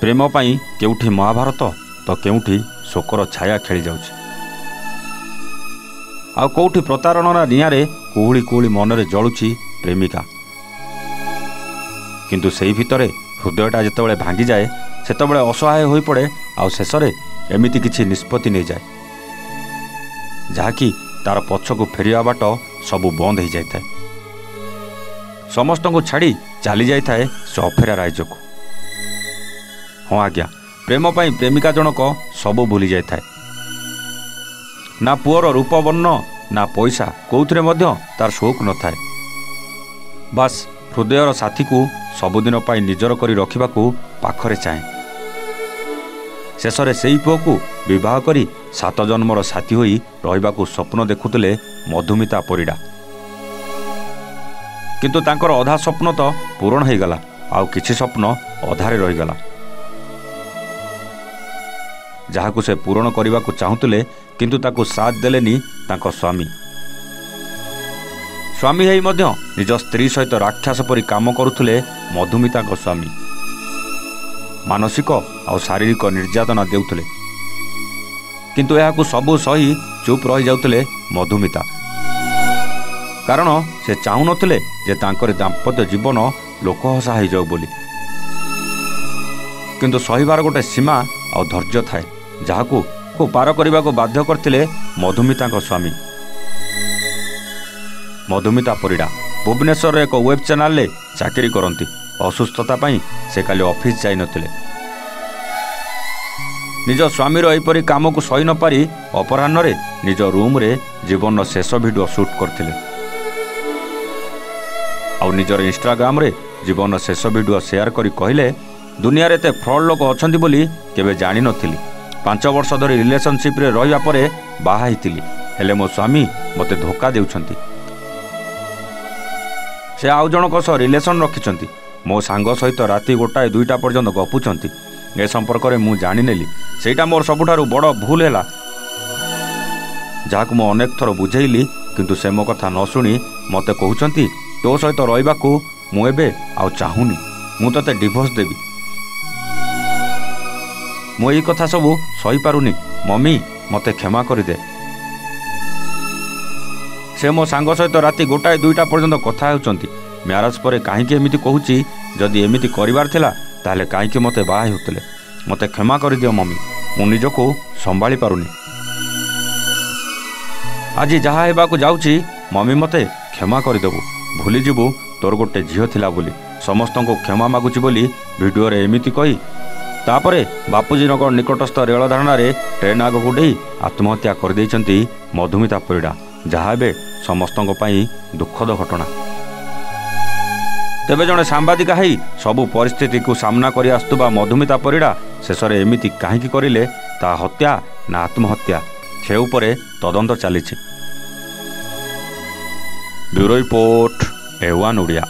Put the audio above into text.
प्रेम पाई केउठी महाभारत तो केउठी शोकर छाया खेली जाउछि। आ कोउठी प्रतारणना निआरे कुहुली कुहुली मनरे जळुछि प्रेमिका। किंतु सेई भितरे हृदयटा जेतेबेले भांगी जाए सेतेबेले असहाय होई पड़े। आ शेषरे एमिति किछि निष्पत्ति नै जाए जहाँकि तार पछकु फेरिया बाट सबु बंद हो जाए। समस्त को छाड़ी चली जाए से अफेरा राज्य को। हाँ आज्ञा, प्रेम पाई प्रेमिका जनक सबू भूली जाए। ना पुअर रूप वर्ण ना पैसा कौथिरे मध्य तार शौक न थाए। बास हृदयर साथी को सबुदिन पाई निजर करी रखिबाकू पाखरे चाहे। शेषरे सेई पुओ को विवाह करी 7 जन्मर साथी होई रहिबाकू स्वप्न देखुतले मधुमिता परिडा। किंतु तांकर अधा स्वप्न तो पूरण हो गला, आउ किछि स्वप्न अधारे रहीगला जहाकू से पूरण करने को चाहूले। किंतु ताकू साथ देलेनी तांको स्वामी। स्वामी हेई मध्य निज स्त्री सहित राक्षस परी काम करुले मधुमिता स्वामी। मानसिक और शारीरिक निर्यातना देउथले, किंतु याकू सबू सही चुप रही जाउथले मधुमिता। कारण से चाहू नथिले जे तांकर दाम्पत्य जीवन लोकहसा हो जाऊ बोली। किंतु सहीबार गोटे सीमा और धैर्य थाए जहाकू को पार करने को बाध्य करथिले मधुमिता स्वामी। मधुमिता परिडा भुवनेश्वर एक वेब चैनल रे चाकरी करती। असुस्थता पाई से काली ऑफिस जाई नथिले। निज स्वामीर एपरी काम को सही न पारी अपराह्न रे निज रूम रे जीवन शेष वीडियो शूट करथिले। आउ निजर इंस्टाग्राम रे जीवन शेष वीडियो शेयर करी कहले, दुनिया रे ते फ्रॉड लोक अछंती बोली केबे जानि नथिली। 5 वर्ष धरी रिलेशनशिप रे रहिया परे बाहा हितिली, हेले मो स्वामी मते धोखा देउछंती। से आउ जनक सह रिलेशन रखिछंती। मो सांग सहित राति 1-2टा पर्यंत गपुछंती। ए संपर्क रे मु जानि नेली, सेटा मोर सबुठारु बड़ भूल हैला जहाकू मो अनेक थर बुझेइली। किंतु से मो कथा न सुनी मते कहउछंती तो सहित रहिबाकू मु एबे आउ चाहुनी, मु तते डिवोर्स देबी। मु एई कथा सबू सही पारुनी, मम्मी मते क्षमा करि दे। से मो सांग सहित राति 1-2टा पर्यंत कथा हेउचंती। म्यारेज परे काहींके एमिति कहूची, जदि एमिति करिवार थिला ताले काहींके मते बाहा हेउतले। मते क्षमा करि दियो मम्मी, मु निजको संभाली पारुनी। आज जहा हेबाकू जाउची मम्मी मते क्षमा करिदेबू। भूली जीवु तोर गोटे झील थिला बोली, समस्त को क्षमा मागुची बोली वीडियो रे एमिति कही तापरे बापूजी नगर निकटस्थ रेल धारणा रे ट्रेन आगकू डेई आत्महत्या कर देइचंती मधुमिता परिडा, जहा बे समस्तों पाई दुखद घटना। तेबे जड़े सांबादिका है सबू परिस्थिति को सामना करि आस्तुबा मधुमिता परिडा शेषरे एमिति काहींकि करिले, ता हत्या ना आत्महत्या से उपरे तदंत चली। Bureau report A1 Odia.